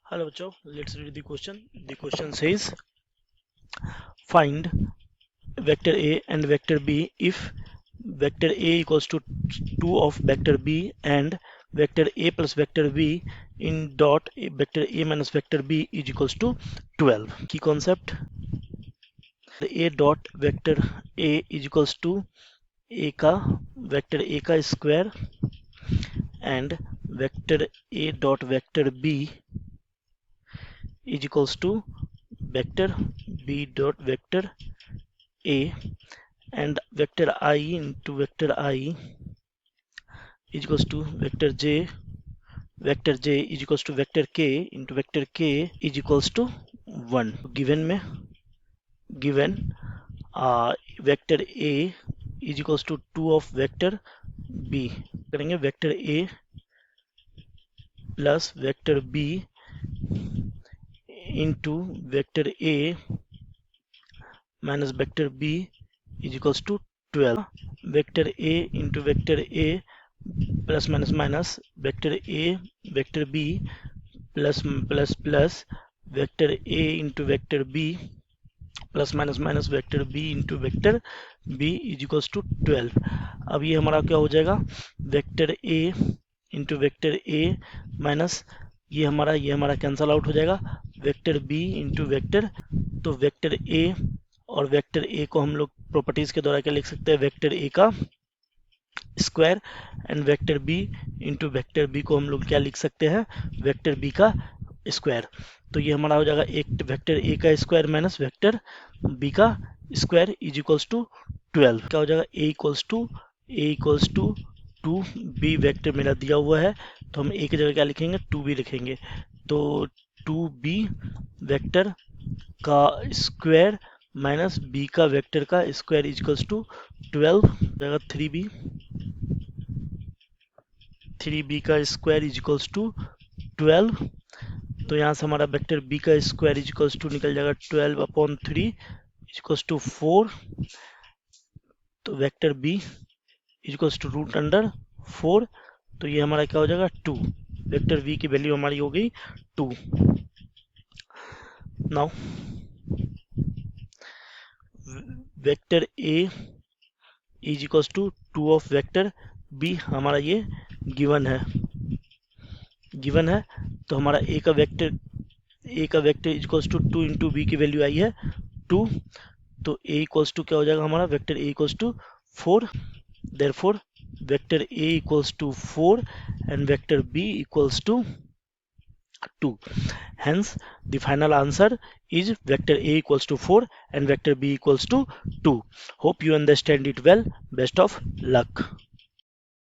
Hello, bachcho. Let's read the question. The question says, find vector A and vector B if vector A equals to 2 of vector B and vector A plus vector B in dot vector A minus vector B is equals to 12. Key concept: A dot vector A is equals to vector A का square and vector A dot vector B is equals to vector B dot vector A, and vector I into vector I is equals to vector J is equals to vector K into vector K is equals to 1. Given vector A is equals to 2 of vector B, करेंगे vector A plus vector B into vector A minus vector B is equals to 12. Vector A into vector A plus minus minus vector A vector B plus vector A into vector B plus minus minus vector B into vector B is equals to 12. अब ये हमारा क्या हो जाएगा, vector A into vector A minus ये हमारा cancel out हो जाएगा, वेक्टर B इंटू वेक्टर, तो वेक्टर A और वेक्टर A को हम लोग प्रॉपर्टीज के द्वारा क्या लिख सकते हैं, वेक्टर A का square and vector B into vector B को हम लोग क्या लिख सकते हैं, वेक्टर B का स्क्वायर. तो ये हमारा हो जाएगा एक वेक्टर A का स्क्वायर माइनस वेक्टर B का स्क्वायर इज इक्वल्स टू 12. क्या हो जाएगा, A equals to 2, B vector मेरा दिया हुआ है तो हम A की जगह क्या लिखेंगे, 2B लिखेंगे. तो 2B वेक्टर का स्क्वायर माइनस B का वेक्टर का स्क्वायर इज इक्वल्स टू 12 जाएगा. 3B का स्क्वायर इज इक्वल्स टू 12. तो यहाँ से हमारा वेक्टर B का स्क्वायर इज इक्वल्स टू निकल जाएगा 12/3 इज इक्वल्स टू 4. तो vector B is equals to root under 4. तो ये हमारा क्या हो जाएगा, 2. वेक्टर V की वैल्यू हमारी हो गई 2. Now vector A is equals to 2 of vector B हमारा ये गिवन है. तो हमारा A का vector is equals to 2 into B की वैल्यू आई है 2. तो A इक्वल्स टू क्या हो जाएगा हमारा, vector A equals to 4. Therefore vector A equals to 4 and vector B equals to 2. Hence the final answer is vector A equals to 4 and vector B equals to 2. Hope you understand it well. Best of luck.